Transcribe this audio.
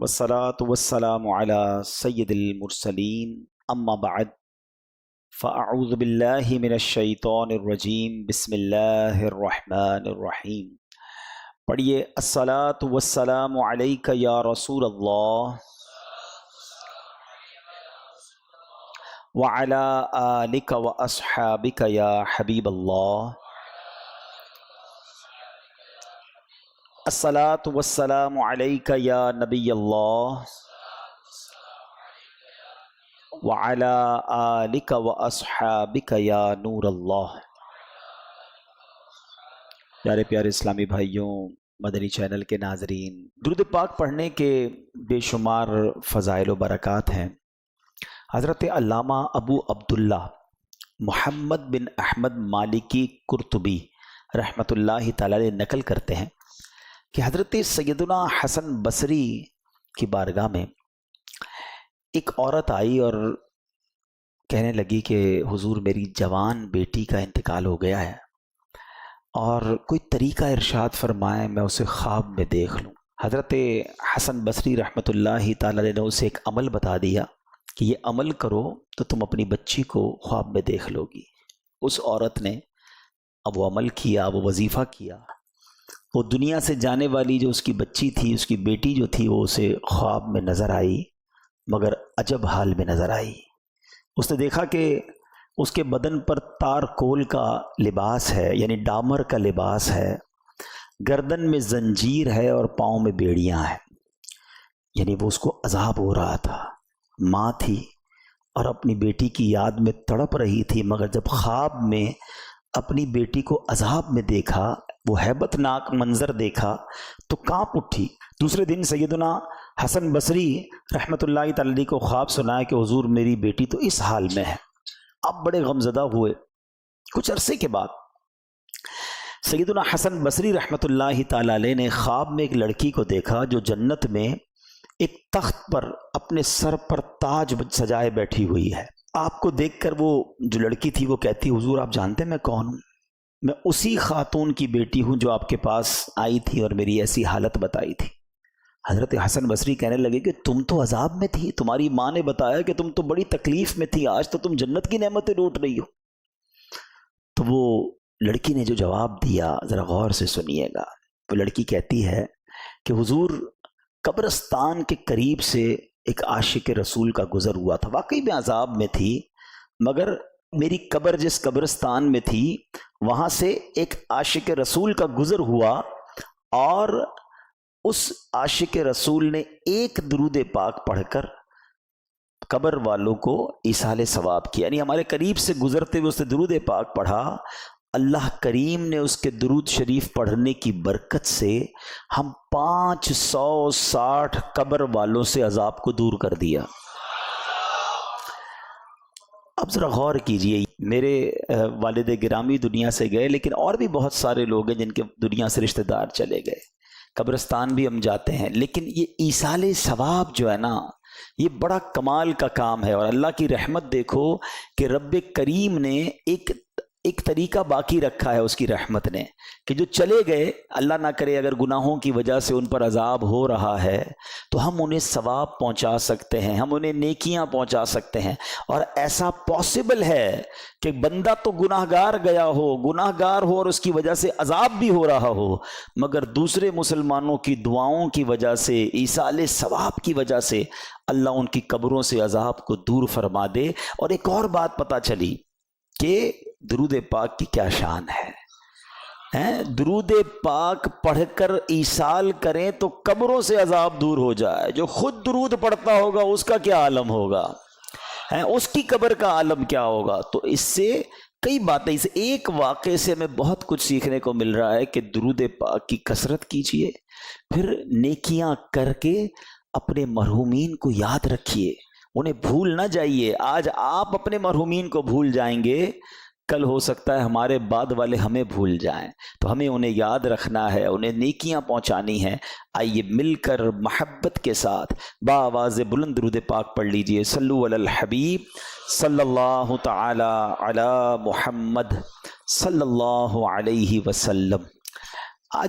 والصلاة والسلام على سید المرسلین اما بعد فاعوذ باللہ من الشیطان الرجیم بسم اللہ الرحمن الرحیم۔ پڑھیے الصلاة والسلام علیک یا رسول اللہ وعلی آلک واصحابک یا حبیب اللہ۔ الصلاة والسلام علیک یا نبی اللہ وعلی آلک واصحابک یا نور اللہ۔ پیارے پیارے اسلامی بھائیوں، مدنی چینل کے ناظرین، درود پاک پڑھنے کے بے شمار فضائل و برکات ہیں۔ حضرت علامہ ابو عبداللہ محمد بن احمد مالکی قرطبی رحمۃ اللہ تعالی علیہ نقل کرتے ہیں کہ حضرت سیدنا حسن بصری کی بارگاہ میں ایک عورت آئی اور کہنے لگی کہ حضور میری جوان بیٹی کا انتقال ہو گیا ہے اور کوئی طریقہ ارشاد فرمائے میں اسے خواب میں دیکھ لوں۔ حضرت حسن بصری رحمۃ اللہ تعالی علیہ نے اسے ایک عمل بتا دیا کہ یہ عمل کرو تو تم اپنی بچی کو خواب میں دیکھ لو گی۔ اس عورت نے اب وہ عمل کیا، وہ وظیفہ کیا، وہ دنیا سے جانے والی جو اس کی بچی تھی، اس کی بیٹی جو تھی، وہ اسے خواب میں نظر آئی، مگر عجب حال میں نظر آئی۔ اس نے دیکھا کہ اس کے بدن پر تارکول کا لباس ہے، یعنی ڈامر کا لباس ہے، گردن میں زنجیر ہے اور پاؤں میں بیڑیاں ہیں، یعنی وہ اس کو عذاب ہو رہا تھا۔ ماں تھی اور اپنی بیٹی کی یاد میں تڑپ رہی تھی، مگر جب خواب میں اپنی بیٹی کو عذاب میں دیکھا، وہ ہیبت ناک منظر دیکھا تو کانپ اٹھی۔ دوسرے دن سیدنا حسن بصری رحمۃ اللہ تعالی علیہ کو خواب سنایا کہ حضور میری بیٹی تو اس حال میں ہے۔ اب بڑے غمزدہ ہوئے۔ کچھ عرصے کے بعد سیدنا حسن بصری رحمۃ اللہ تعالی علیہ نے خواب میں ایک لڑکی کو دیکھا جو جنت میں ایک تخت پر اپنے سر پر تاج سجائے بیٹھی ہوئی ہے۔ آپ کو دیکھ کر وہ جو لڑکی تھی وہ کہتی، حضور آپ جانتے میں کون ہوں؟ میں اسی خاتون کی بیٹی ہوں جو آپ کے پاس آئی تھی اور میری ایسی حالت بتائی تھی۔ حضرت حسن بصری کہنے لگے کہ تم تو عذاب میں تھی، تمہاری ماں نے بتایا کہ تم تو بڑی تکلیف میں تھی، آج تو تم جنت کی نعمتیں لوٹ رہی ہو۔ تو وہ لڑکی نے جو جواب دیا ذرا غور سے سنیے گا۔ وہ لڑکی کہتی ہے کہ حضور قبرستان کے قریب سے ایک عاشق رسول کا گزر ہوا تھا، واقعی میں عذاب میں تھی، مگر میری قبر جس قبرستان میں تھی وہاں سے ایک عاشق رسول کا گزر ہوا اور اس عاشق رسول نے ایک درود پاک پڑھ کر قبر والوں کو ایصال ثواب کیا، یعنی ہمارے قریب سے گزرتے ہوئے اس نے درود پاک پڑھا۔ اللہ کریم نے اس کے درود شریف پڑھنے کی برکت سے ہم 560 قبر والوں سے عذاب کو دور کر دیا۔ اب ذرا غور کیجئے، میرے والد گرامی دنیا سے گئے، لیکن اور بھی بہت سارے لوگ ہیں جن کے دنیا سے رشتہ دار چلے گئے، قبرستان بھی ہم جاتے ہیں، لیکن یہ ایصال ثواب جو ہے نا، یہ بڑا کمال کا کام ہے۔ اور اللہ کی رحمت دیکھو کہ رب کریم نے ایک طریقہ باقی رکھا ہے اس کی رحمت نے، کہ جو چلے گئے، اللہ نہ کرے اگر گناہوں کی وجہ سے ان پر عذاب ہو رہا ہے تو ہم انہیں ثواب پہنچا سکتے ہیں، ہم انہیں نیکیاں پہنچا سکتے ہیں۔ اور ایسا پاسبل ہے کہ بندہ تو گناہ گار گیا ہو اور اس کی وجہ سے عذاب بھی ہو رہا ہو، مگر دوسرے مسلمانوں کی دعاؤں کی وجہ سے، ایصال ثواب کی وجہ سے اللہ ان کی قبروں سے عذاب کو دور فرما دے۔ اور ایک اور بات پتہ چلی کہ درود پاک کی کیا شان ہے۔ درود پاک پڑھ کر ایصال کریں تو قبروں سے عذاب دور ہو جائے۔ جو خود درود پڑھتا ہوگا اس کا کیا عالم ہوگا، اس کی قبر کا عالم کیا ہوگا۔ تو اس سے کئی باتیں، اس ایک واقعے سے ہمیں بہت کچھ سیکھنے کو مل رہا ہے کہ درود پاک کی کثرت کیجئے، پھر نیکیاں کر کے اپنے مرحومین کو یاد رکھیے، انہیں بھول نہ جائیے۔ آج آپ اپنے مرحومین کو بھول جائیں گے، کل ہو سکتا ہے ہمارے بعد والے ہمیں بھول جائیں، تو ہمیں انہیں یاد رکھنا ہے، انہیں نیکیاں پہنچانی ہیں۔ آئیے مل کر محبت کے ساتھ بآواز بلند درود پاک پڑھ لیجئے۔ صلو علی الحبیب صلی اللہ تعالی علی محمد صلی اللہ علیہ وسلم۔ آج